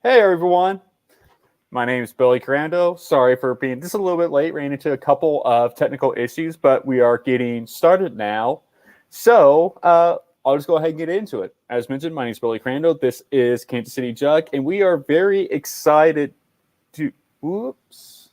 Hey everyone, my name is Billy Carando. Sorry for being just a little bit late, ran into a couple of technical issues, but we are getting started now. So I'll just go ahead and get into it. As mentioned, my name is Billy Carando. This is Kansas City Jug, and we are very excited to, whoops,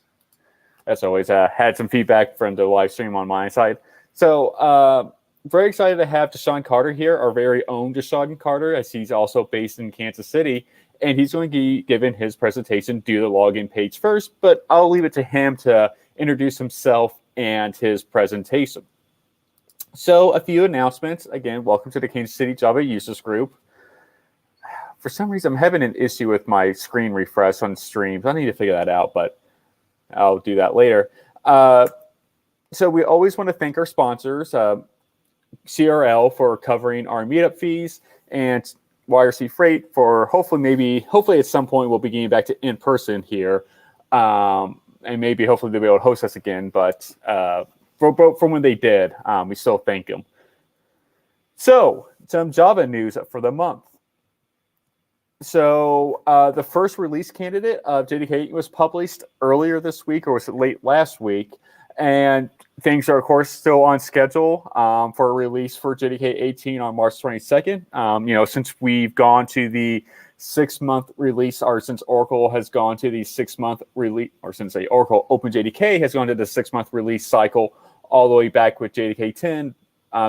as always, had some feedback from the live stream on my side. So very excited to have DaShaun Carter here, our very own DaShaun Carter, as he's also based in Kansas City. And he's going to be given his presentation, do the login page first, but I'll leave it to him to introduce himself and his presentation. So a few announcements. Again, welcome to the Kansas City Java Users Group. For some reason, I'm having an issue with my screen refresh on streams. I need to figure that out, but I'll do that later. So we always want to thank our sponsors, CRL for covering our meetup fees, and YRC Freight for hopefully at some point we'll be getting back to in-person here. And maybe hopefully they'll be able to host us again. But from when they did, we still thank them. So some Java news for the month. So the first release candidate of JDK 8 was published earlier this week, or was it late last week? And things are, of course, still on schedule for a release for JDK 18 on March 22nd. Since we've gone to the 6-month release, or since Oracle has gone to the 6-month release, or since Oracle OpenJDK has gone to the 6-month release cycle all the way back with JDK 10,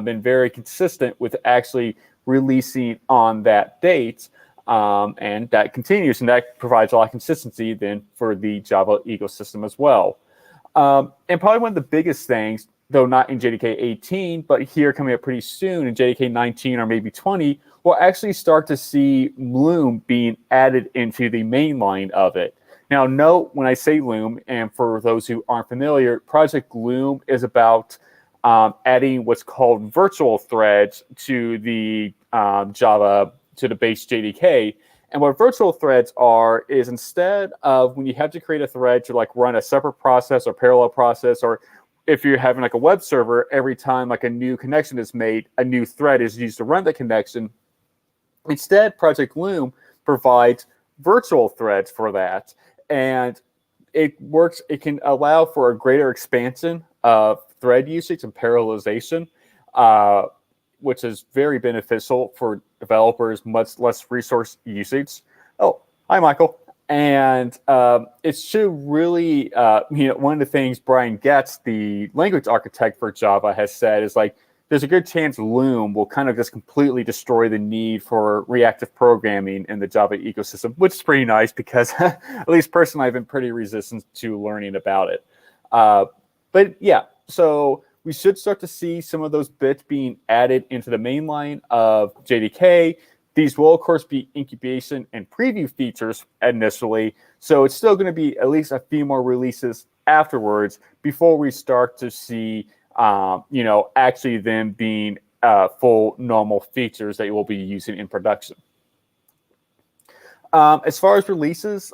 been very consistent with actually releasing on that date. And that continues, and that provides a lot of consistency then for the Java ecosystem as well. And probably one of the biggest things, though not in JDK 18, but here coming up pretty soon in JDK 19 or maybe 20, we'll actually start to see Loom being added into the main line of it. Now, note when I say Loom, and for those who aren't familiar, Project Loom is about adding what's called virtual threads to the Java, to the base JDK. And what virtual threads are is, instead of when you have to create a thread to like run a separate process or parallel process, or if you're having like a web server, every time like a new connection is made, a new thread is used to run the connection. Instead, Project Loom provides virtual threads for that. And it can allow for a greater expansion of thread usage and parallelization, which is very beneficial for developers, much less resource usage. Oh, hi, Michael. And it should really, one of the things Brian Getz, the language architect for Java, has said is like, there's a good chance Loom will kind of just completely destroy the need for reactive programming in the Java ecosystem, which is pretty nice because at least personally, I've been pretty resistant to learning about it. But yeah, so we should start to see some of those bits being added into the main line of JDK. These will, of course, be incubation and preview features initially. So it's still going to be at least a few more releases afterwards before we start to see, actually them being full normal features that you will be using in production. As far as releases,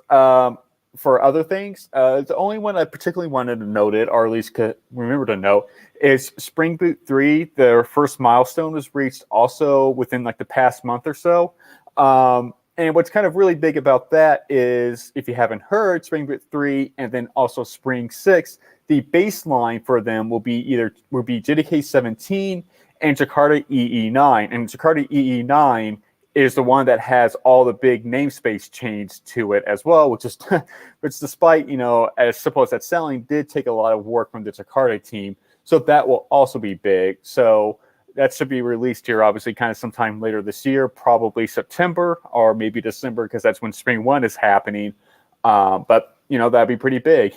for other things, the only one I particularly wanted to note it, or at least remember to note, is Spring Boot 3. Their first milestone was reached also within like the past month or so. And what's kind of really big about that is, if you haven't heard, Spring Boot 3 and then also Spring 6, the baseline for them will be JDK 17 and Jakarta EE9. And Jakarta EE9 is the one that has all the big namespace change to it as well, which despite, as simple as that sounding, did take a lot of work from the Jakarta team. So that will also be big. So that should be released here, obviously, kind of sometime later this year, probably September or maybe December, because that's when Spring 1 is happening. But, that'd be pretty big.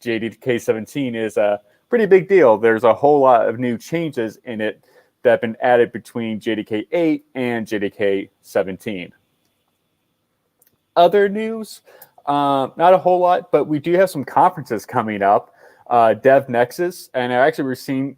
JDK 17 is a pretty big deal. There's a whole lot of new changes in it that have been added between JDK 8 and JDK 17. Other news, not a whole lot, but we do have some conferences coming up. Dev Nexus, and actually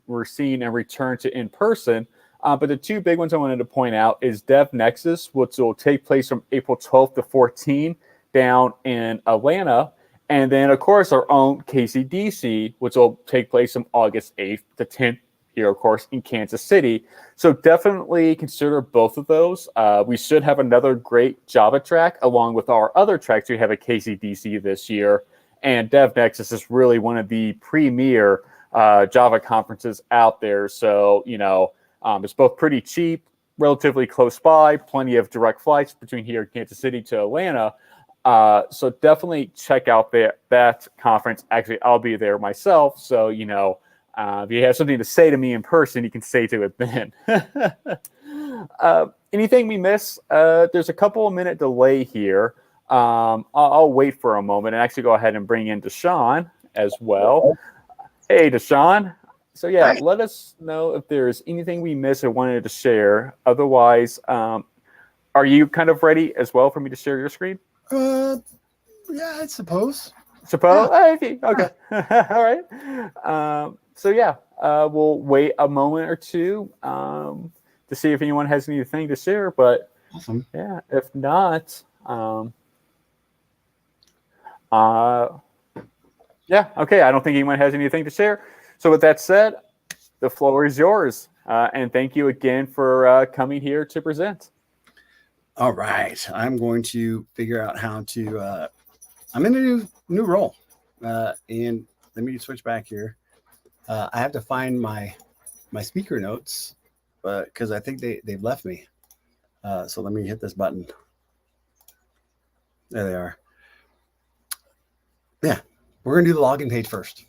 we're seeing a return to in-person. But the two big ones I wanted to point out is Dev Nexus, which will take place from April 12th to 14th down in Atlanta. And then, of course, our own KCDC, which will take place from August 8th to 10th here, of course, in Kansas City. So definitely consider both of those. We should have another great Java track along with our other tracks we have at KCDC this year. And DevNexus is really one of the premier Java conferences out there. So, it's both pretty cheap, relatively close by, plenty of direct flights between here in Kansas City to Atlanta. So definitely check out that conference. Actually, I'll be there myself. So, if you have something to say to me in person, you can say to it then. Anything we miss? There's a couple of minute delay here. I'll wait for a moment and actually go ahead and bring in DaShaun as well. Hey, DaShaun. So yeah, let us know if there's anything we missed or wanted to share. Otherwise, are you kind of ready as well for me to share your screen? Yeah, I suppose. Yeah. Okay. All right. So yeah, we'll wait a moment or two to see if anyone has anything to share. But awesome. Yeah, if not, yeah, okay. I don't think anyone has anything to share. So with that said, the floor is yours. And thank you again for coming here to present. All right. I'm going to figure out how to, I'm in a new role. And let me switch back here. I have to find my speaker notes because I think they've left me. So let me hit this button. There they are. Yeah, we're going to do the login page first.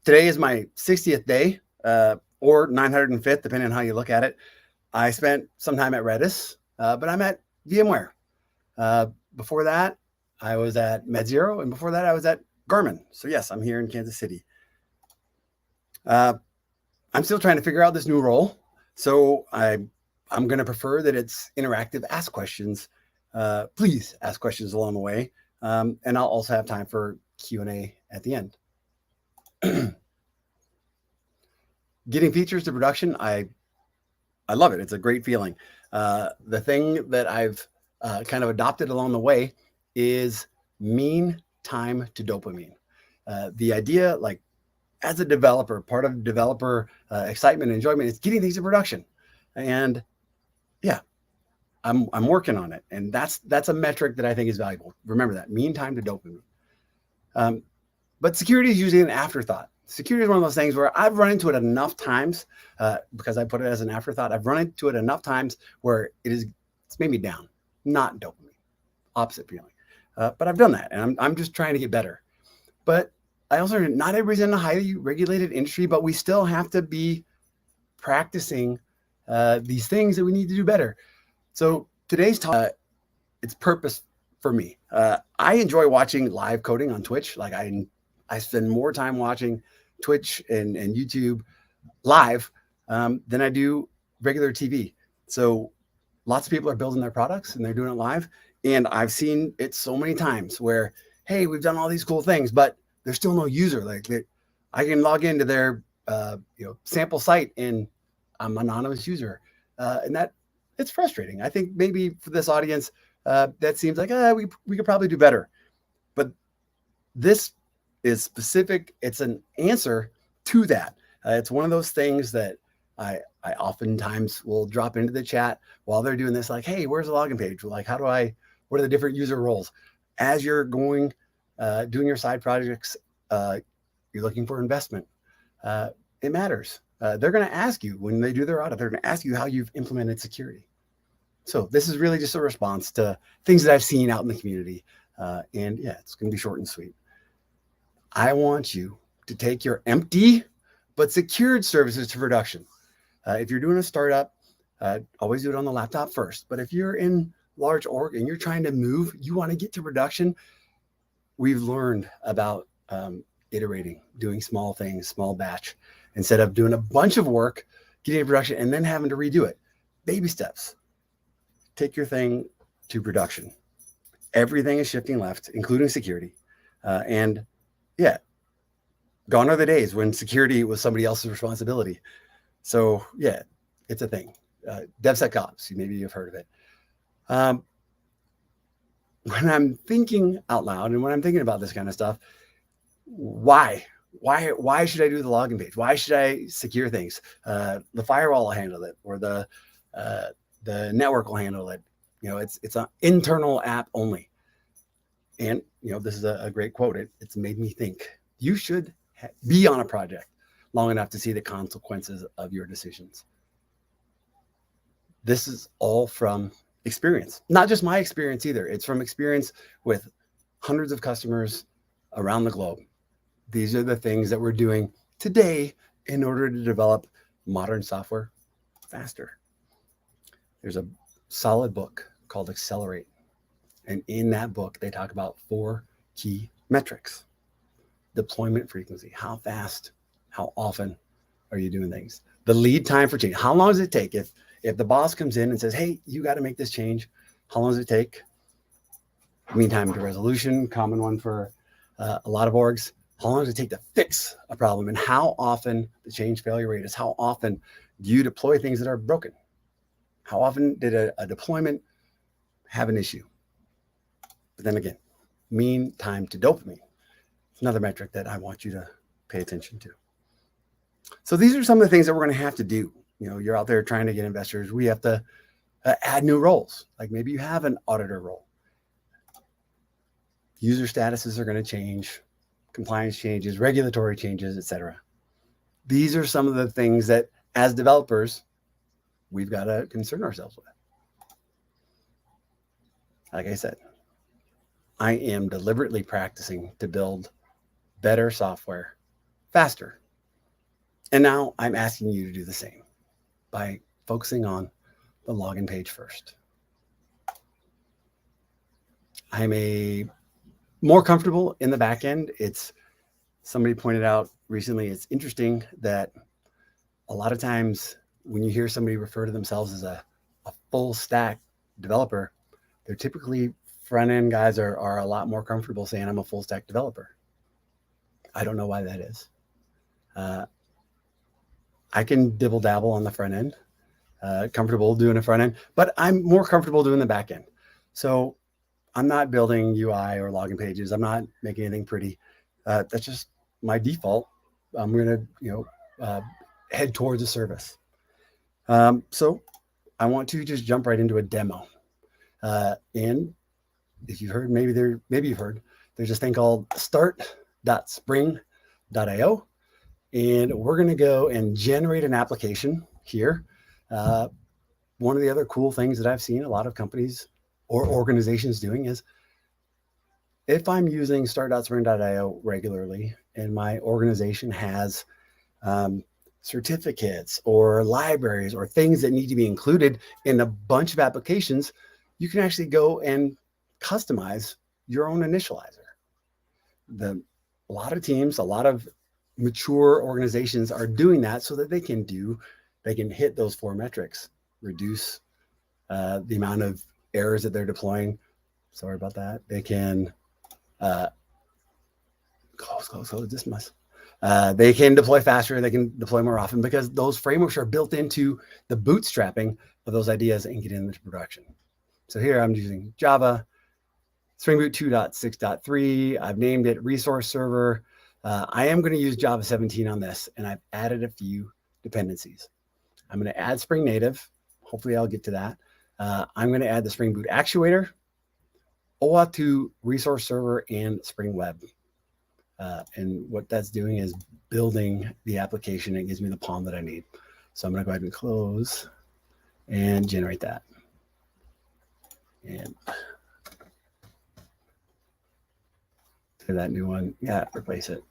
Today is my 60th day or 905th, depending on how you look at it. I spent some time at Redis, but I'm at VMware. Before that, I was at MedZero, and before that, I was at Garmin. So yes, I'm here in Kansas City. I'm still trying to figure out this new role. So I'm going to prefer that it's interactive, ask questions. Please ask questions along the way. And I'll also have time for Q&A at the end. Getting features to production, I love it. It's a great feeling. The thing that I've kind of adopted along the way is mean time to dopamine. The idea, like as a developer, part of developer excitement and enjoyment is getting things to production. And yeah, I'm working on it. And that's a metric that I think is valuable. Remember that, mean time to dopamine. But security is usually an afterthought. Security is one of those things where I've run into it enough times because I put it as an afterthought. I've run into it enough times where it's made me down, not dopamine, opposite feeling. But I've done that, and I'm just trying to get better. But I also, not everybody's in a highly regulated industry, but we still have to be practicing these things that we need to do better. So today's talk, it's purpose for me. I enjoy watching live coding on Twitch. Like I spend more time watching Twitch and YouTube live than I do regular TV. So lots of people are building their products and they're doing it live. And I've seen it so many times where, hey, we've done all these cool things, but there's still no user. Like I can log into their sample site and I'm an anonymous user. And that it's frustrating. I think maybe for this audience, that seems like we could probably do better. But this is specific. It's an answer to that. It's one of those things that I oftentimes will drop into the chat while they're doing this, like, hey, where's the login page? Like, what are the different user roles? As you're going, doing your side projects, you're looking for investment. It matters. They're going to ask you when they do their audit, they're going to ask you how you've implemented security. So this is really just a response to things that I've seen out in the community. And yeah, it's going to be short and sweet. I want you to take your empty but secured services to production. If you're doing a startup, always do it on the laptop first. But if you're in large org and you're trying to move, you want to get to production, we've learned about iterating, doing small things, small batch, instead of doing a bunch of work, getting to production, and then having to redo it. Baby steps. Take your thing to production. Everything is shifting left, including security. And yeah, gone are the days when security was somebody else's responsibility. So yeah, it's a thing. DevSecOps, maybe you've heard of it. When I'm thinking out loud and when I'm thinking about this kind of stuff, why why should I do the login page? Why should I secure things? The firewall will handle it, or the network will handle it. It's an internal app only. And this is a great quote. It's made me think. You should be on a project long enough to see the consequences of your decisions. This is all from experience, not just my experience either. It's from experience with hundreds of customers around the globe. These are the things that we're doing today in order to develop modern software faster. There's a solid book called Accelerate. And in that book, they talk about 4 key metrics. Deployment frequency, how fast, how often are you doing things? The lead time for change, how long does it take? If the boss comes in and says, hey, you got to make this change, how long does it take? Mean time to resolution, common one for a lot of orgs. How long does it take to fix a problem? And how often the change failure rate is? How often do you deploy things that are broken? How often did a deployment have an issue? But then again, mean time to dopamine. It's another metric that I want you to pay attention to. So these are some of the things that we're going to have to do. You're out there trying to get investors. We have to add new roles. Like maybe you have an auditor role. User statuses are going to change, compliance changes, regulatory changes, etc. These are some of the things that as developers, we've got to concern ourselves with. Like I said, I am deliberately practicing to build better software faster. And now I'm asking you to do the same by focusing on the login page first. I'm more comfortable in the back end. Somebody pointed out recently, it's interesting that a lot of times when you hear somebody refer to themselves as a full stack developer, they're typically front-end guys are a lot more comfortable saying I'm a full stack developer. I don't know why that is. I can dibble dabble on the front end, comfortable doing the front end, but I'm more comfortable doing the back end. So I'm not building UI or login pages. I'm not making anything pretty. That's just my default. I'm going to, head towards a service. So I want to just jump right into a demo. And if you've heard, maybe you've heard, there's this thing called start.spring.io. And we're going to go and generate an application here. One of the other cool things that I've seen a lot of companies or organizations doing is if I'm using start.spring.io regularly and my organization has certificates or libraries or things that need to be included in a bunch of applications, you can actually go and customize your own initializer. A lot of teams, a lot of mature organizations are doing that so that they can hit those 4 metrics, reduce the amount of errors that they're deploying. Sorry about that. They can they can deploy faster, they can deploy more often because those frameworks are built into the bootstrapping of those ideas and get into production. So here I'm using Java, Spring Boot 2.6.3. I've named it Resource Server. I am going to use Java 17 on this, and I've added a few dependencies. I'm going to add Spring Native. Hopefully I'll get to that. I'm going to add the Spring Boot actuator, OAuth 2 Resource Server, and Spring Web. And what that's doing is building the application. It gives me the POM that I need. So I'm going to go ahead and close and generate that. And to that new one, yeah, replace it.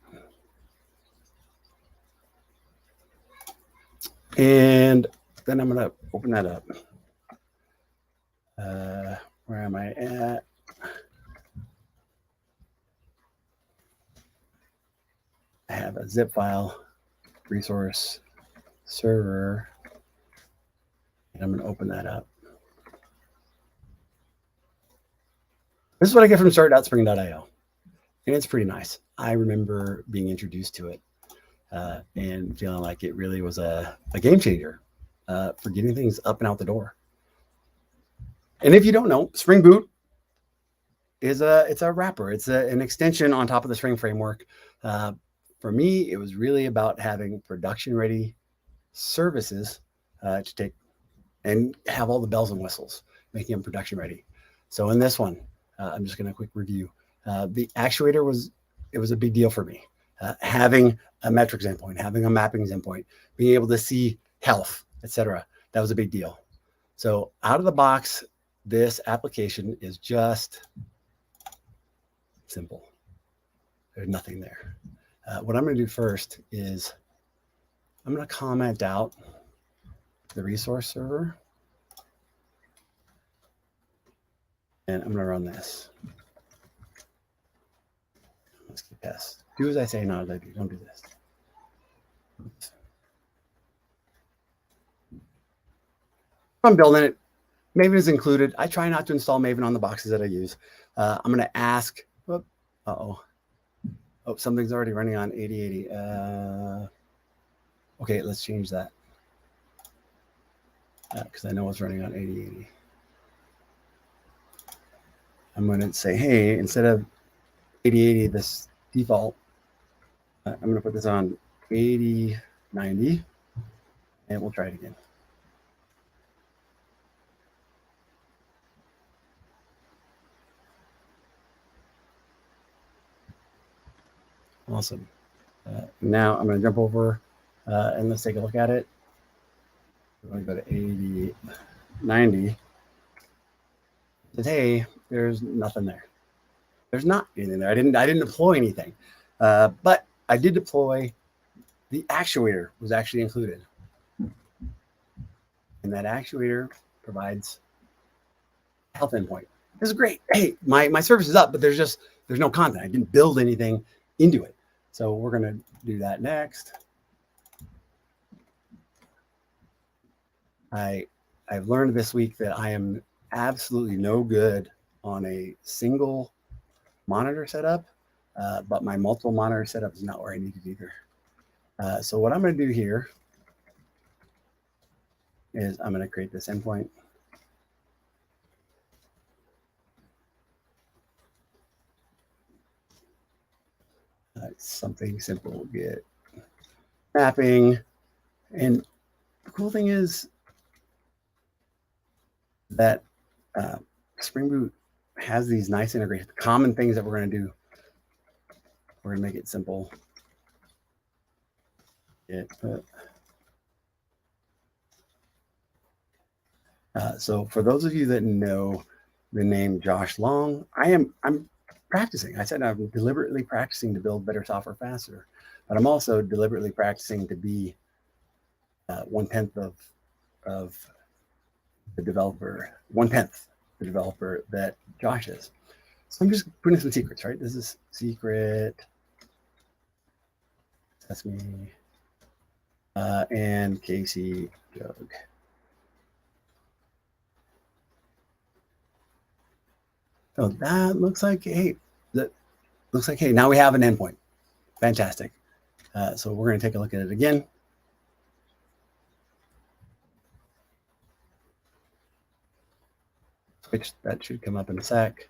And then I'm going to open that up. Where am I at? I have a zip file, resource server, and I'm going to open that up. This is what I get from start.spring.io, and it's pretty nice. I remember being introduced to it and feeling like it really was a game changer for getting things up and out the door. And if you don't know, Spring Boot is it's a wrapper. It's an extension on top of the Spring framework For me, it was really about having production ready services to take and have all the bells and whistles, making them production ready. So in this one, I'm just going to quick review. The actuator it was a big deal for me. Having a metrics endpoint, having a mappings endpoint, being able to see health, etc. That was a big deal. So out of the box, this application is just simple. There's nothing there. What I'm going to do first is I'm going to comment out the resource server. And I'm going to run this. Let's keep test. Do as I say, not as I do. Don't do this. Oops. I'm building it. Maven is included. I try not to install Maven on the boxes that I use. I'm going to ask. Oh, something's already running on 8080. Okay, let's change that. Because I know it's running on 8080. I'm going to say, hey, instead of 8080, this default, I'm going to put this on 8090, and we'll try it again. Awesome. Now I'm going to jump over and let's take a look at it. We're going to go to 8090. Today, there's nothing there. There's not anything there. I didn't deploy anything, but I did deploy. The actuator was actually included, and that actuator provides health endpoint. This is great. Hey, my service is up, but there's no content. I didn't build anything into it, so we're going to do that next. I've learned this week that I am absolutely no good on a single monitor setup, but my multiple monitor setup is not where I need it either. So what I'm going to do here is I'm going to create this endpoint. Something simple, get mapping. And the cool thing is that Spring Boot has these nice integrations, common things that we're going to do. We're going to make it simple. So for those of you that know the name Josh Long, I'm practicing. I said I'm deliberately practicing to build better software faster, but I'm also deliberately practicing to be 1/10 of the developer, 1/10 the developer that Josh is. So I'm just putting some secrets, right? This is secret. That's me. And Casey Jug. So that looks like, hey, now we have an endpoint. Fantastic. So we're going to take a look at it again. Which that should come up in a sec.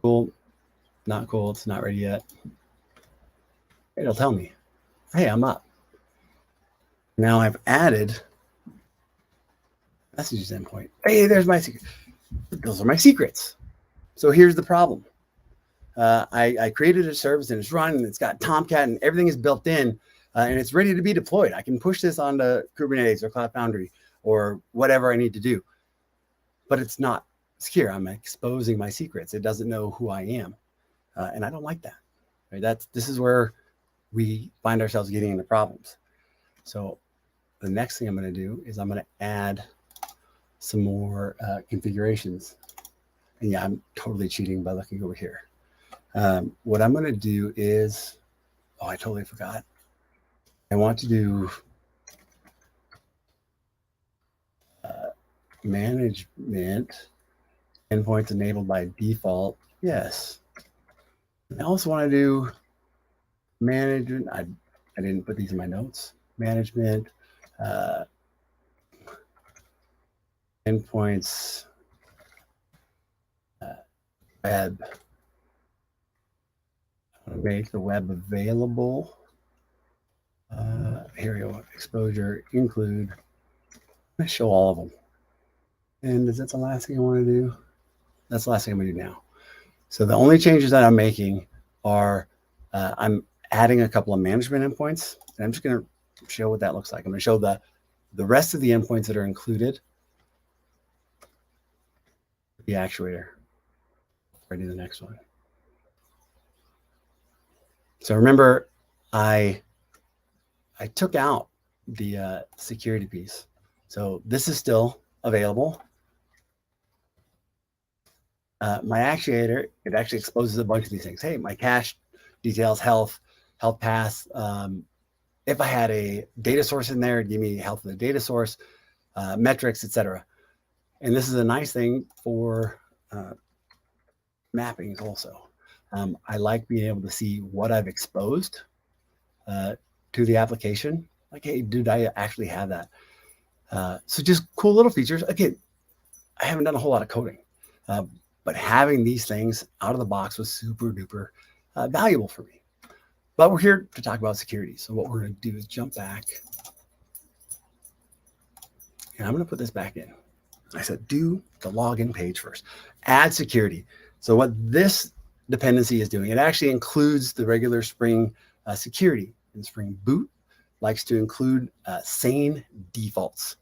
Cool. Not cool. It's not ready yet. It'll tell me, hey, I'm up. Now I've added messages endpoint. Hey, there's my secret. Those are my secrets. So here's the problem. I created a service and it's running. It's got Tomcat and everything is built in and it's ready to be deployed. I can push this onto Kubernetes or Cloud Foundry or whatever I need to do. But it's not secure. I'm exposing my secrets. It doesn't know who I am. And I don't like that. Right? This is where we find ourselves getting into problems. So the next thing I'm going to do is I'm going to add some more configurations. And yeah, I'm totally cheating by looking over here. What I'm going to do is, I totally forgot. I want to do management endpoints enabled by default. Yes. I also want to do management. I didn't put these in my notes. Management endpoints web. I Make the web available. Here we go. Exposure include. Let's show all of them. And is that the last thing I want to do? That's the last thing I'm going to do now. So the only changes that I'm making are I'm adding a couple of management endpoints. And I'm just going to show what that looks like. I'm going to show the rest of the endpoints that are included. The actuator. Ready to the next one. So remember, I took out the security piece. So this is still available. My actuator, it actually exposes a bunch of these things. Hey, my cache details, health path. If I had a data source in there, it'd give me health of the data source, metrics, etc. And this is a nice thing for mappings also. I like being able to see what I've exposed to the application. Like, hey, did I actually have that? So just cool little features. Again, I haven't done a whole lot of coding, but having these things out of the box was super duper valuable for me. But we're here to talk about security. So what we're going to do is jump back. And I'm going to put this back in. I said, do the login page first. Add security. So what this dependency is doing, it actually includes the regular Spring security. And Spring Boot likes to include sane defaults.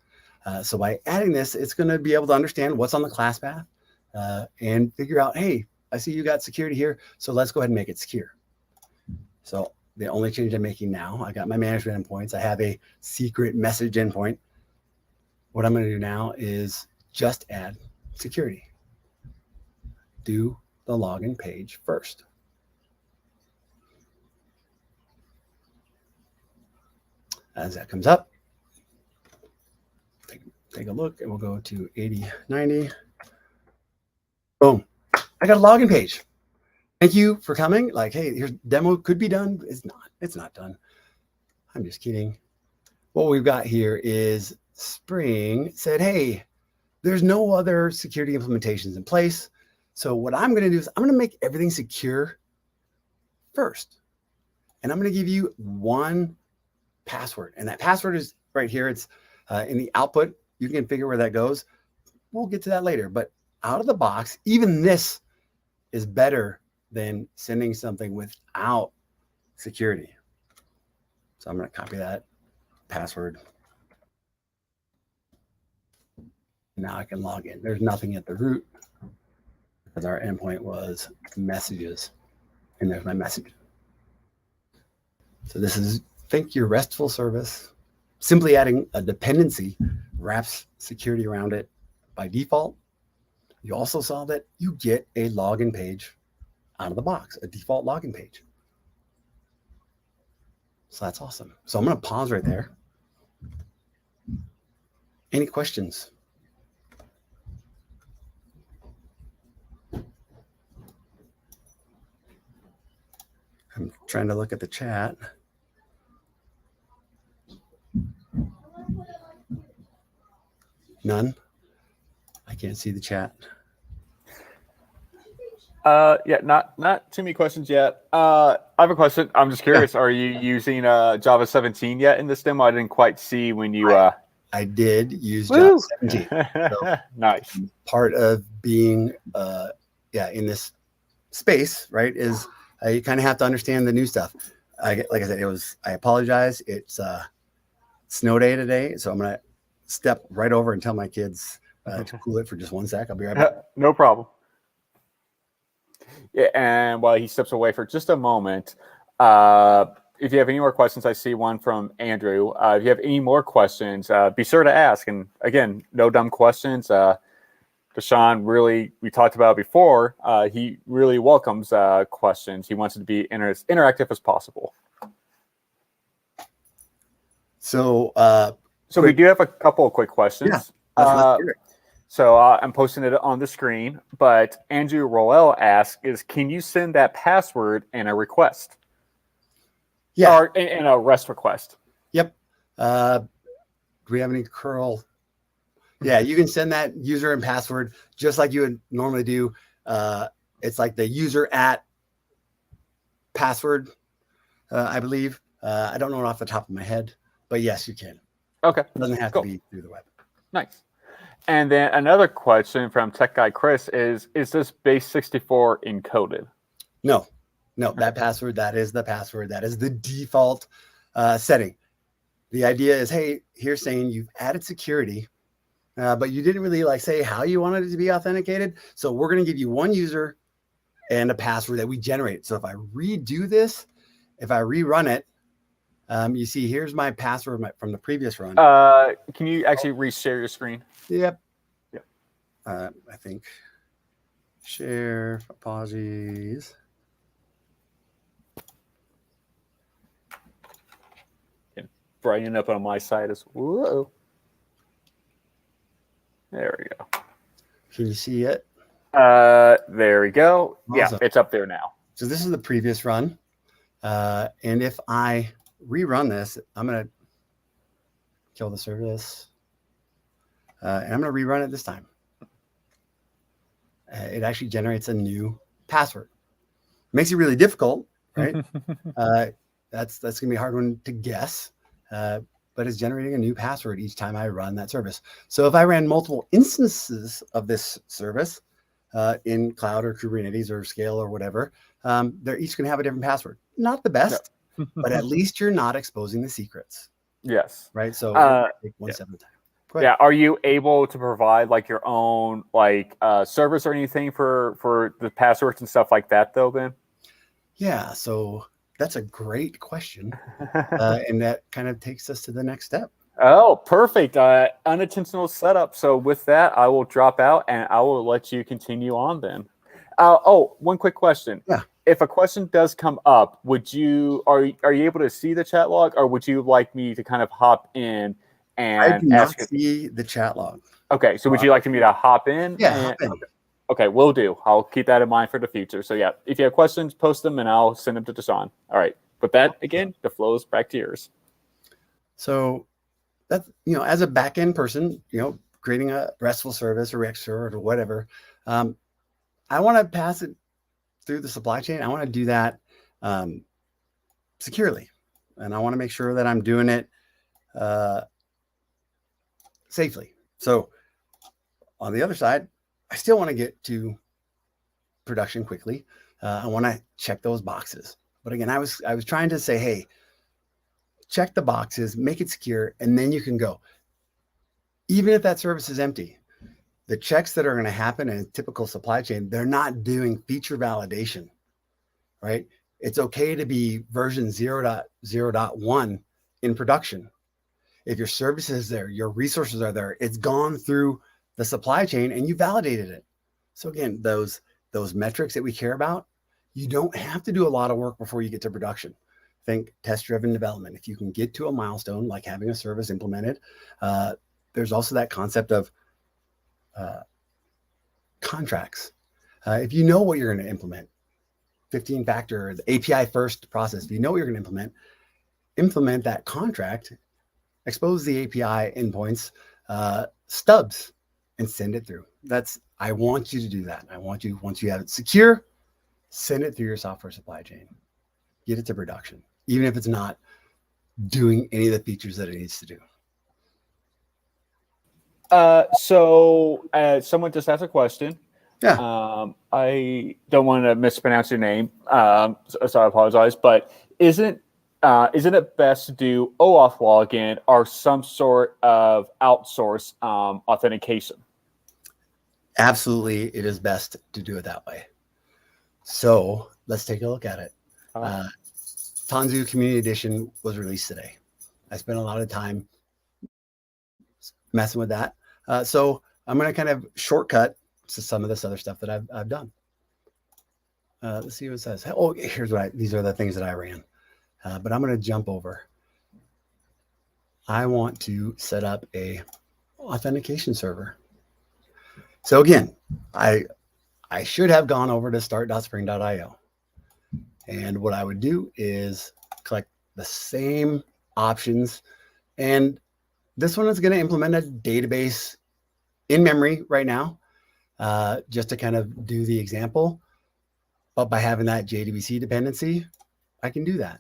So by adding this, it's going to be able to understand what's on the class path and figure out, hey, I see you got security here, so let's go ahead and make it secure. So the only change I'm making now, I got my management endpoints. I have a secret message endpoint. What I'm going to do now is just add security. Do the login page first. As that comes up, take a look, and we'll go to 8090. Boom. I got a login page. Thank you for coming. Like, hey, here's demo could be done. It's not done. I'm just kidding. What we've got here is Spring said, hey, there's no other security implementations in place. So what I'm going to do is I'm going to make everything secure first. And I'm going to give you one password. And that password is right here. It's in the output. You can figure where that goes. We'll get to that later. But out of the box, even this is better than sending something without security. So I'm going to copy that password. Now I can log in. There's nothing at the root because our endpoint was messages. And there's my message. So this is, think your RESTful service. Simply adding a dependency wraps security around it by default. You also saw that you get a login page out of the box, a default login page. So that's awesome. So I'm going to pause right there. Any questions? I'm trying to look at the chat. None? I can't see the chat. Yeah, not too many questions yet. I have a question. I'm just curious. Yeah. Are you using Java 17 yet in this demo? I didn't quite see when you. I did use Java 17. So nice. Part of being, in this space, right, is you kind of have to understand the new stuff. Like I said, I apologize. It's snow day today, so I'm gonna step right over and tell my kids to cool it for just 1 sec. I'll be right back. No problem. Yeah, and while he steps away for just a moment, if you have any more questions, I see one from Andrew. If you have any more questions, be sure to ask. And again, no dumb questions. DaShaun really, we talked about before, he really welcomes questions. He wants it to be interactive as possible. So we do have a couple of quick questions. Yeah, let's hear it. So I'm posting it on the screen, but Andrew Roel asks, can you send that password in a request? Yeah. Or in a REST request? Yep. Do we have any curl? Yeah, you can send that user and password just like you would normally do. It's like the user at password, I believe. I don't know it off the top of my head, but yes, you can. Okay. It doesn't have to be through the web. Nice. And then another question from Tech Guy Chris is this base 64 encoded? No, that password, that is the password. That is the default setting. The idea is, hey, here's saying you've added security, but you didn't really like say how you wanted it to be authenticated. So we're going to give you one user and a password that we generate. So if I redo this, if I rerun it, you see, here's my password from the previous run. Can you actually reshare your screen? Yep. I think share, apologies. Brighten up on my side as whoa. There we go. Can you see it? There we go. Awesome. Yeah, it's up there now. So this is the previous run. And if I rerun this, I'm going to kill the service. And I'm going to rerun it this time. It actually generates a new password. Makes it really difficult, right? That's going to be a hard one to guess. But it's generating a new password each time I run that service. So if I ran multiple instances of this service in cloud or Kubernetes or Scale or whatever, they're each going to have a different password. Not the best, but at least you're not exposing the secrets. Yes. Right. So take one step at a time. Yeah. Are you able to provide like your own like service or anything for the passwords and stuff like that though, Ben? Yeah. So that's a great question. And that kind of takes us to the next step. Oh, perfect. Unintentional setup. So with that, I will drop out and I will let you continue on then. One quick question. Yeah. If a question does come up, are you able to see the chat log, or would you like me to kind of hop in and I do not see the chat log. Okay. So would you like me to hop in? Yeah. Hop in. Okay, will do. I'll keep that in mind for the future. So yeah, if you have questions, post them and I'll send them to DaShaun. All right. With that, again, the flow is back to yours. So that's, as a back-end person, creating a RESTful service or React server or whatever, I want to pass it through the supply chain. I want to do that securely. And I want to make sure that I'm doing it safely. So on the other side, I still want to get to production quickly. I want to check those boxes. But again, I was trying to say, hey, check the boxes, make it secure, and then you can go. Even if that service is empty, the checks that are going to happen in a typical supply chain, they're not doing feature validation, right? It's okay to be version 0.0.1 in production. If your service is there, your resources are there, it's gone through the supply chain and you validated it. So again, those metrics that we care about, you don't have to do a lot of work before you get to production. Think test-driven development. If you can get to a milestone, like having a service implemented, there's also that concept of contracts. If you know what you're going to implement, 15-factor, the API first process, if you know what you're going to implement that contract, expose the API endpoints, stubs, and send it through. I want you to do that. I want you, once you have it secure, send it through your software supply chain. Get it to production, even if it's not doing any of the features that it needs to do. Someone just asked a question. Yeah. I don't want to mispronounce your name, so I apologize. But isn't it best to do OAuth login or some sort of outsource authentication? Absolutely, it is best to do it that way. So let's take a look at it. Tanzu Community Edition was released today. I spent a lot of time messing with that. So I'm going to kind of shortcut to some of this other stuff that I've done. Let's see what it says. Oh, here's these are the things that I ran. But I'm going to jump over. I want to set up a authentication server. So again, I should have gone over to start.spring.io. And what I would do is collect the same options. And this one is going to implement a database in memory right now, just to kind of do the example. But by having that JDBC dependency, I can do that.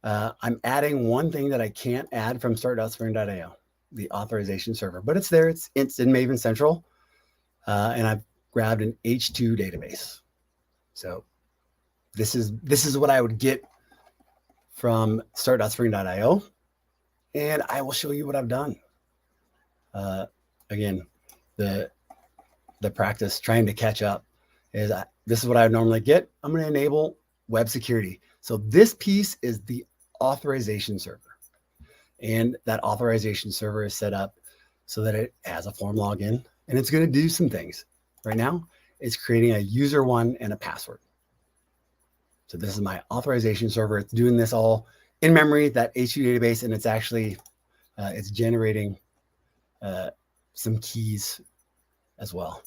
I'm adding one thing that I can't add from start.spring.io, the authorization server, but it's there. It's in Maven Central, and I've grabbed an H2 database. So this is what I would get from start.spring.io, and I will show you what I've done. Again, the practice trying to catch up is this is what I normally get. I'm going to enable web security. So this piece is the authorization server, and that authorization server is set up so that it has a form login, and it's going to do some things. Right now, it's creating a user one and a password. So this is my authorization server. It's doing this all in memory, that H2 database, and it's actually it's generating some keys as well.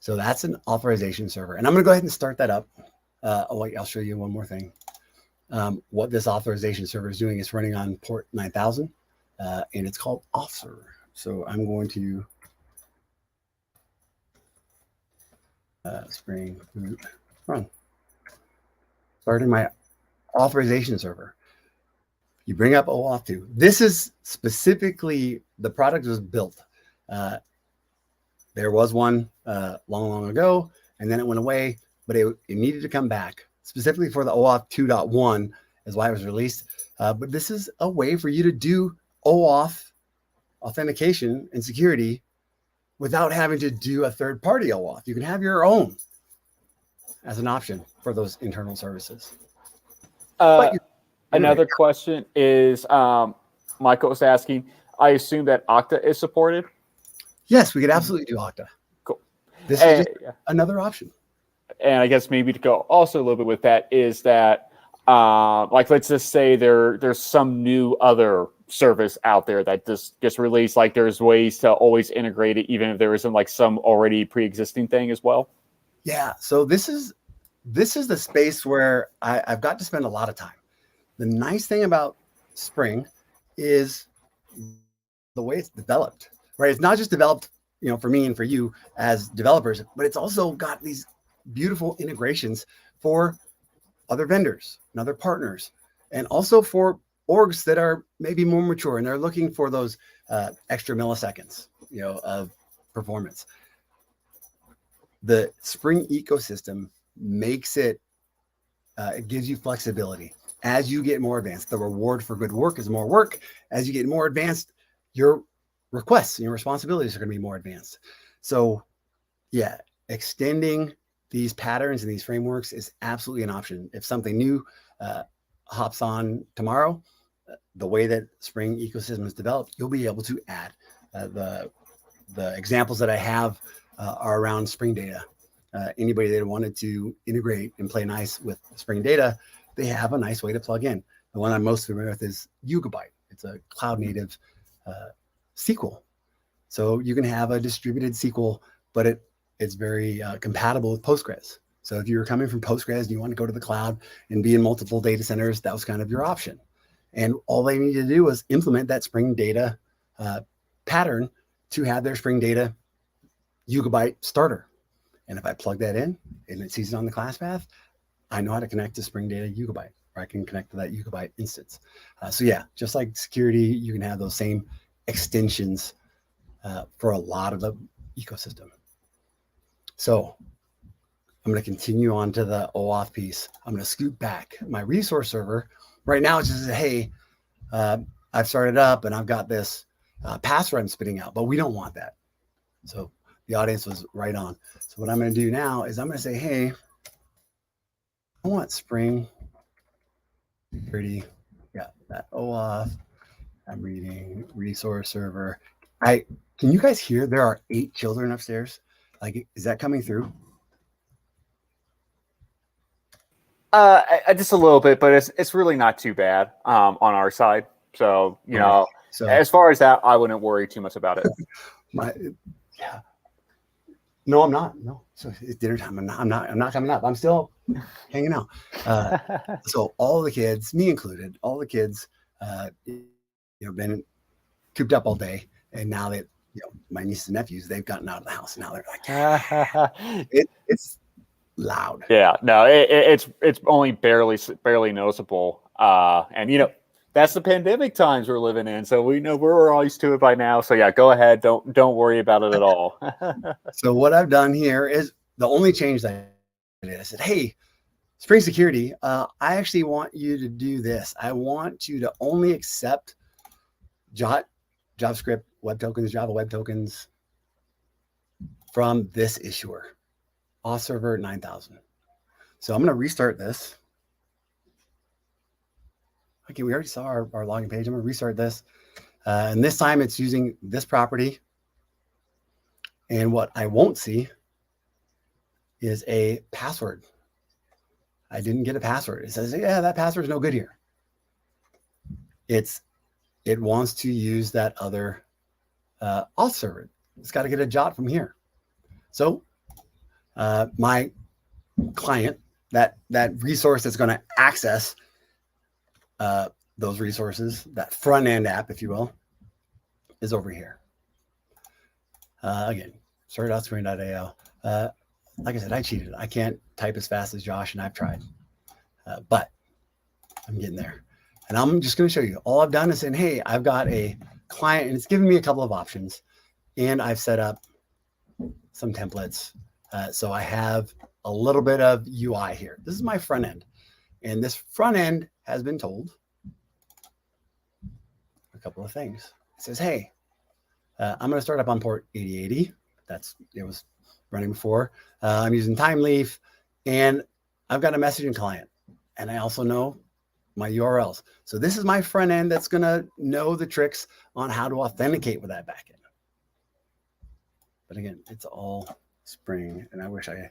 So that's an authorization server. And I'm going to go ahead and start that up. I'll show you one more thing. What this authorization server is doing is running on port 9000, and it's called author. So I'm going to Spring Boot run. Starting my authorization server. You bring up OAuth 2. This is specifically, the product was built. There was one long ago, and then it went away, but it needed to come back specifically for the OAuth 2.1 is why it was released. But this is a way for you to do OAuth authentication and security without having to do a third-party OAuth. You can have your own as an option for those internal services. Another question is, Michael was asking, I assume that Okta is supported? Yes, we could absolutely do Okta. Cool. This is just another option. And I guess maybe to go also a little bit with that is that, like, let's just say there's some new other service out there that just gets released. Like, there's ways to always integrate it, even if there isn't like some already pre-existing thing as well. Yeah. So this is the space where I've got to spend a lot of time. The nice thing about Spring is the way it's developed, right? It's not just developed, for me and for you as developers, but it's also got these beautiful integrations for other vendors and other partners, and also for orgs that are maybe more mature and they're looking for those extra milliseconds, of performance. The Spring ecosystem makes it gives you flexibility. As you get more advanced, the reward for good work is more work. As you get more advanced, your requests and your responsibilities are going to be more advanced. So yeah, extending these patterns and these frameworks is absolutely an option. If something new hops on tomorrow, the way that Spring ecosystem is developed, you'll be able to add the examples that I have are around Spring Data. Anybody that wanted to integrate and play nice with Spring Data, they have a nice way to plug in. The one I'm most familiar with is Yugabyte. It's a cloud native SQL. So you can have a distributed SQL, but it's very compatible with Postgres. So if you're coming from Postgres and you want to go to the cloud and be in multiple data centers, that was kind of your option. And all they need to do was implement that Spring Data pattern to have their Spring Data Yugabyte starter. And if I plug that in and it sees it on the class path, I know how to connect to Spring Data Yugabyte, or I can connect to that Yugabyte instance. So yeah, just like security, you can have those same extensions for a lot of the ecosystem. So I'm going to continue on to the OAuth piece. I'm going to scoot back. My resource server right now is just, hey, I've started up and I've got this password I'm spitting out, but we don't want that. So the audience was right on. So what I'm going to do now is I'm going to say, hey, I want Spring security. Yeah, that OAuth. I'm reading resource server. Can you guys hear? There are 8 children upstairs. Like, is that coming through? Just a little bit, but it's really not too bad on our side. So so as far as that, I wouldn't worry too much about it. Yeah. No, I'm not. No. So it's dinner time. I'm not coming up. I'm still hanging out. So all the kids, me included, all the kids, been cooped up all day, and now that my nieces and nephews, they've gotten out of the house, and now they're like, it's loud. Yeah, no, it's only barely noticeable. And that's the pandemic times we're living in, so we know we're all used to it by now. So yeah, go ahead, don't worry about it at all. So what I've done here is the only change that I did. I said, hey, Spring Security, I actually want you to do this. I want you to only accept JavaScript web tokens, Java web tokens from this issuer, auth server 9000. So I'm going to restart this. Okay, we already saw our login page. I'm going to restart this. And this time it's using this property. And what I won't see is a password. I didn't get a password. It says, yeah, that password is no good here. It wants to use that other auth server. It's got to get a JOT from here. So my client, that resource that's going to access those resources, that front end app, if you will, is over here. Again, start.spring.io. Like I said, I cheated. I can't type as fast as Josh, and I've tried, but I'm getting there. And I'm just going to show you. All I've done is saying, hey, I've got a client, and it's giving me a couple of options, and I've set up some templates. So I have a little bit of UI here. This is my front end, and this front end has been told a couple of things. It says, hey, I'm going to start up on port 8080. It was running before. I'm using Timeleaf, and I've got a messaging client, and I also know my URLs. So this is my front end that's going to know the tricks on how to authenticate with that backend. But again, it's all Spring, and I wish I.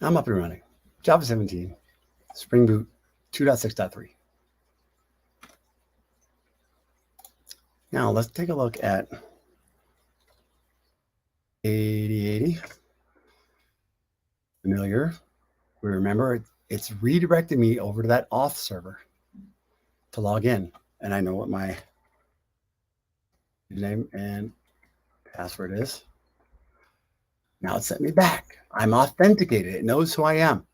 I'm up and running. Java 17, Spring Boot 2.6.3. Now let's take a look at 8080. Familiar. We remember it's redirected me over to that auth server to log in. And I know what my username and password is. Now it sent me back. I'm authenticated. It knows who I am.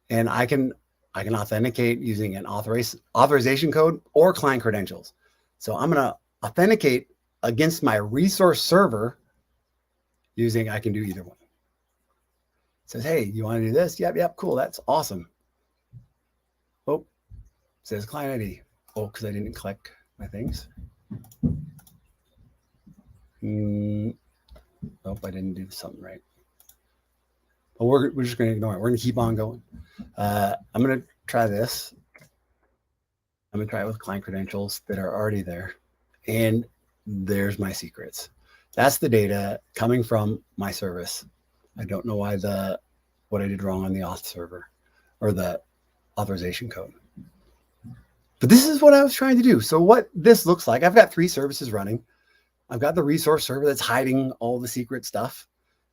And I can authenticate using an authorization code or client credentials. So I'm going to authenticate against my resource server using, I can do either one. It says, hey, you want to do this? Yep, cool. That's awesome. Oh, it says client ID. Oh, because I didn't click my things. Nope, I didn't do something right. But we're just going to ignore it. We're going to keep on going. I'm going to try this. I'm going to try it with client credentials that are already there. And there's my secrets. That's the data coming from my service. I don't know why what I did wrong on the auth server or the authorization code. But this is what I was trying to do. So what this looks like, I've got 3 services running. I've got the resource server that's hiding all the secret stuff.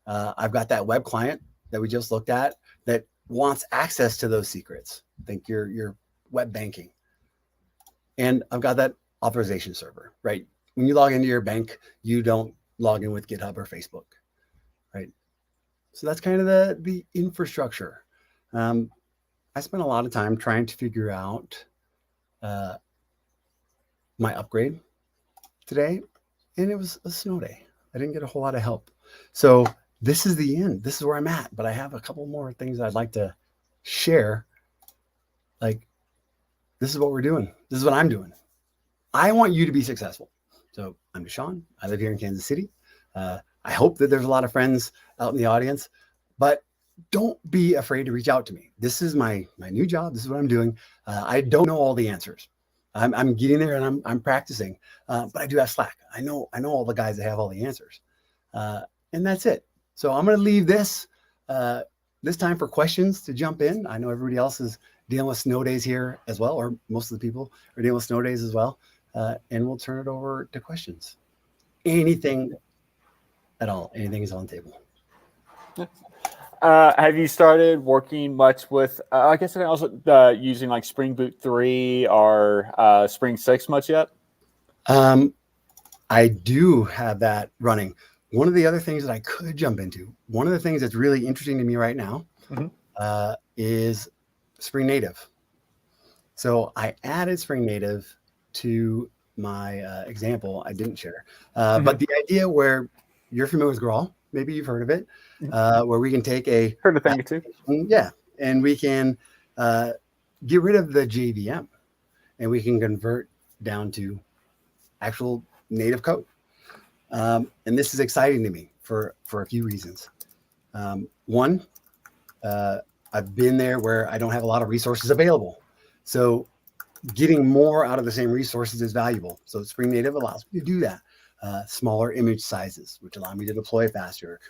I've got that web client that we just looked at that wants access to those secrets. Think your web banking. And I've got that authorization server, right? When you log into your bank, you don't log in with GitHub or Facebook, right? So that's kind of the infrastructure. I spent a lot of time trying to figure out my upgrade today, and it was a snow day. I didn't get a whole lot of help. So this is the end. This is where I'm at, but I have a couple more things I'd like to share. Like, this is what we're doing. This is what I'm doing. I want you to be successful. So I'm DaShaun. I live here in Kansas City. I hope that there's a lot of friends out in the audience, but don't be afraid to reach out to me. This is my new job. This is what I'm doing. I don't know all the answers. I'm getting there and I'm practicing, but I do have Slack. I know all the guys that have all the answers, and that's it. So I'm going to leave this time for questions to jump in. I know everybody else is dealing with snow days here as well, or most of the people are dealing with snow days as well, and we'll turn it over to questions. Anything at all, anything is on the table. Have you started working much with, I guess I can also using like Spring Boot 3 or Spring 6 much yet? I do have that running. One of the other things that I could jump into, one of the things that's really interesting to me right now Mm-hmm. is Spring Native. So I added Spring Native to my example I didn't share. Mm-hmm. But the idea where you're familiar with Graal, maybe you've heard of it, where we can take a Heard a thing or two. yeah, and we can get rid of the JVM and we can convert down to actual native code. And this is exciting to me for a few reasons. One, I've been there where I don't have a lot of resources available. So getting more out of the same resources is valuable. So Spring Native allows me to do that. Smaller image sizes, which allow me to deploy faster,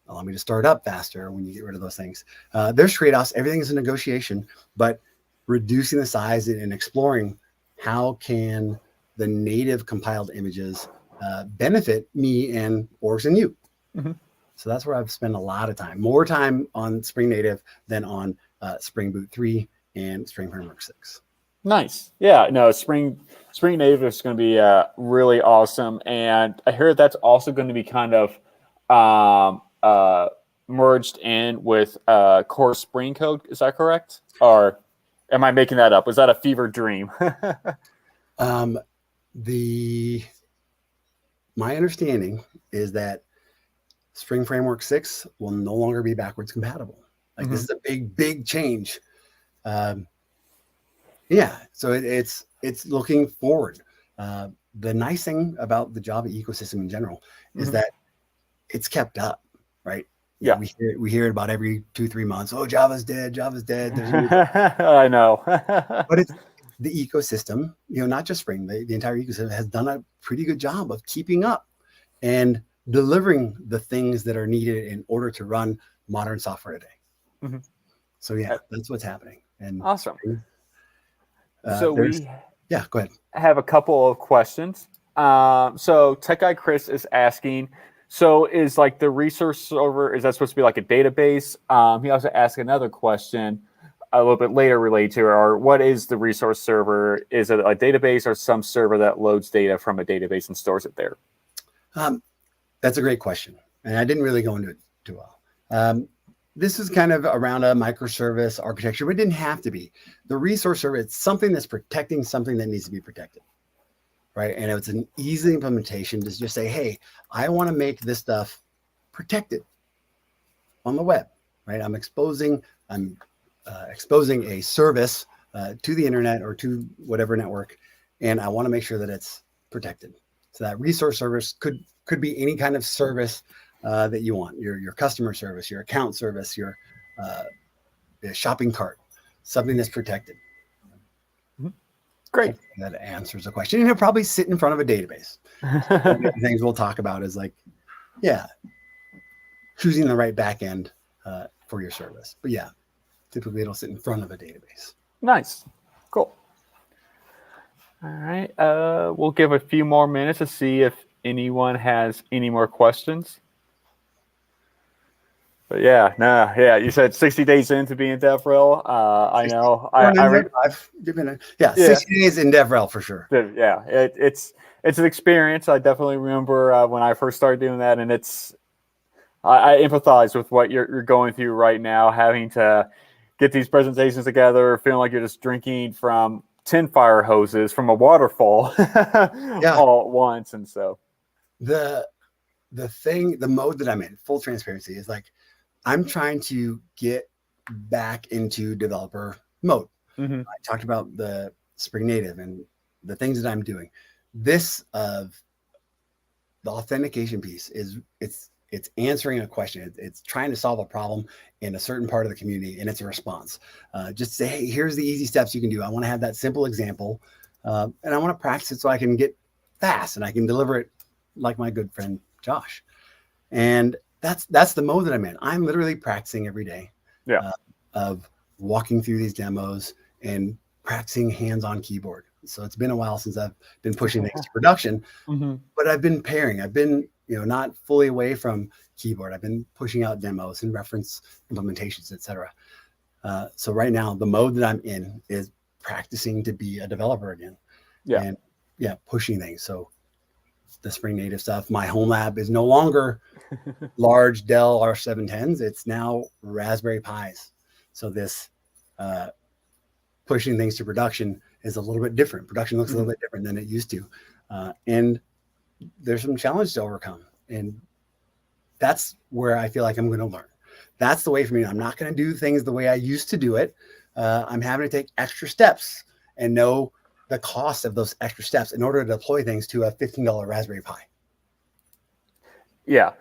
allow me to start up faster when you get rid of those things. There's trade-offs. Everything is a negotiation, but reducing the size and exploring how can the native compiled images benefit me and orgs and you. Mm-hmm. So that's where I've spent a lot of time, more time on Spring Native than on Spring Boot 3 and Spring Framework 6. Nice. Yeah, no, Spring Native is going to be really awesome. And I heard that's also going to be kind of merged in with core Spring code. Is that correct? Or am I making that up? Was that a fever dream? My understanding is that Spring Framework 6 will no longer be backwards compatible. Like this is a big change. Yeah, so it's looking forward. The nice thing about the Java ecosystem in general is that it's kept up, right? Yeah. We hear it about every 2-3 months. Oh, Java's dead. Java's dead. There's a new I know. but it's the ecosystem, not just Spring, the entire ecosystem has done a pretty good job of keeping up and delivering the things that are needed in order to run modern software today. So yeah, that's what's happening. And awesome. So yeah, go ahead. Have a couple of questions. So Tech Guy Chris is asking, so is like the resource server, is that supposed to be like a database? He also asked another question a little bit later related to it, or what is the resource server? Is it a database or some server that loads data from a database and stores it there? That's a great question. And I didn't really go into it too well. This is kind of around a microservice architecture, but it didn't have to be. The resource server, it's something that's protecting something that needs to be protected, right? And it's an easy implementation to just say, hey, I want to make this stuff protected on the web, right? I'm exposing a service to the internet or to whatever network, and I want to make sure that it's protected. So that resource service could be any kind of service that you want, your customer service, your account service, your shopping cart, something that's protected. Great. That answers the question. And it'll probably sit in front of a database. One of the things we'll talk about is like, yeah, choosing the right back end for your service. But yeah, typically it'll sit in front of a database. Nice. Cool. All right. We'll give a few more minutes to see if anyone has any more questions. But yeah, you said 60 days into being DevRel. I know. 60 days in DevRel for sure. Yeah, it's an experience. I definitely remember when I first started doing that, and I empathize with what you're going through right now, having to get these presentations together, feeling like you're just drinking from 10 fire hoses from a waterfall all at once. And so the mode that I'm in, full transparency, is like I'm trying to get back into developer mode. I talked about the Spring Native and the things that I'm doing. This of the authentication piece is it's answering a question. It's trying to solve a problem in a certain part of the community, and it's a response. Just say, hey, here's the easy steps you can do. I want to have that simple example, and I want to practice it so I can get fast and I can deliver it like my good friend Josh. And that's the mode that I'm in. I'm literally practicing every day of walking through these demos and practicing hands-on keyboard. So it's been a while since I've been pushing things to production, but I've been pairing. I've been not fully away from keyboard. I've been pushing out demos and reference implementations, etc. So right now, the mode that I'm in is practicing to be a developer again. Yeah. And pushing things. So the Spring Native stuff. My home lab is no longer large Dell R710s. It's now Raspberry Pis. So this pushing things to production is a little bit different. Production looks a little bit different than it used to. And there's some challenge to overcome. And that's where I feel like I'm going to learn. That's the way for me. I'm not going to do things the way I used to do it. I'm having to take extra steps and know the cost of those extra steps in order to deploy things to a $15 Raspberry Pi. Yeah.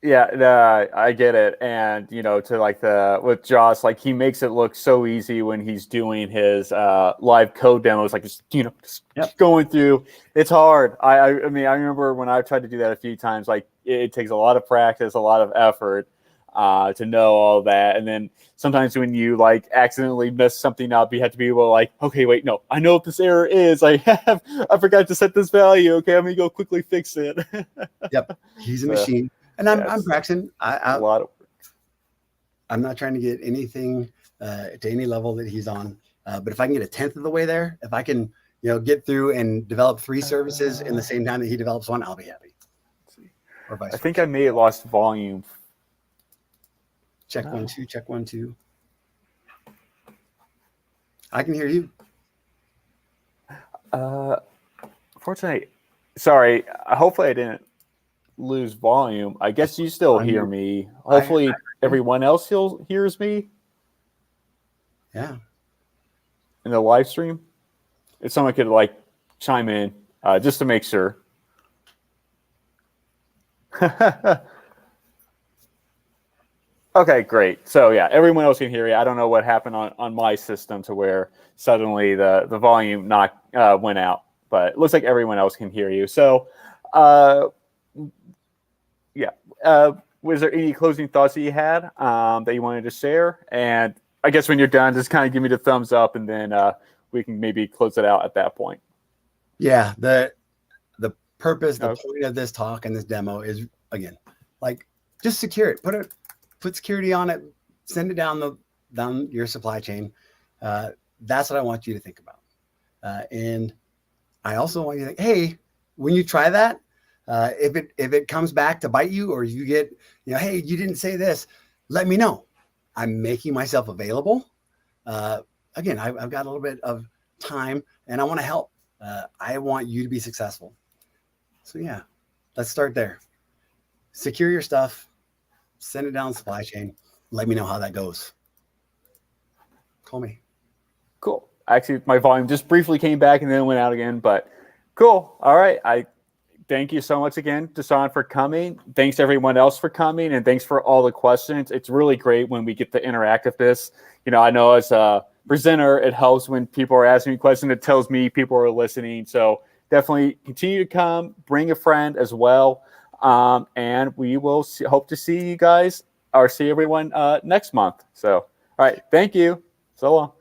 I get it. And, to with Josh, he makes it look so easy when he's doing his live code demos, just going through. It's hard. I mean, I remember when I tried to do that a few times, it takes a lot of practice, a lot of effort to know all that. And then sometimes when you accidentally mess something up, you have to be able to okay, wait, no, I know what this error is. I forgot to set this value. Okay, I'm going to go quickly fix it. Yep. He's a machine. And I'm practicing. A lot of work. I'm not trying to get anything to any level that he's on. But if I can get a 10th of the way there, if I can, get through and develop 3 services in the same time that he develops one, I'll be happy. Or vice versa. I think I may have lost volume. Check 1 2. Check 1 2. I can hear you. Fortunately, sorry. Hopefully, I didn't lose volume. I guess you still hear me. Hopefully, everyone else hears me. Yeah. In the live stream, if someone could chime in just to make sure. Okay, great. So everyone else can hear you. I don't know what happened on my system to where suddenly the volume went out, but it looks like everyone else can hear you. So, was there any closing thoughts that you had that you wanted to share? And I guess when you're done, just kind of give me the thumbs up, and then we can maybe close it out at that point. Yeah, the purpose, the point of this talk and this demo is, again, just secure it. Put security on it. Send it down your supply chain. That's what I want you to think about. And I also want you to think, hey, when you try that, if it comes back to bite you, or you get, hey, you didn't say this, let me know. I'm making myself available. Again, I've got a little bit of time and I want to help. I want you to be successful. So let's start there. Secure your stuff, send it down the supply chain. Let me know how that goes. Call me. Cool. Actually, my volume just briefly came back and then went out again, but cool. All right. I thank you so much again, DaShaun, for coming. Thanks to everyone else for coming, and thanks for all the questions. It's really great when we get to interact with this. I know as a presenter, it helps when people are asking me questions. It tells me people are listening. So definitely continue to come, bring a friend as well. And we will hope to see you guys or see everyone next month. So, all right. Thank you. So long.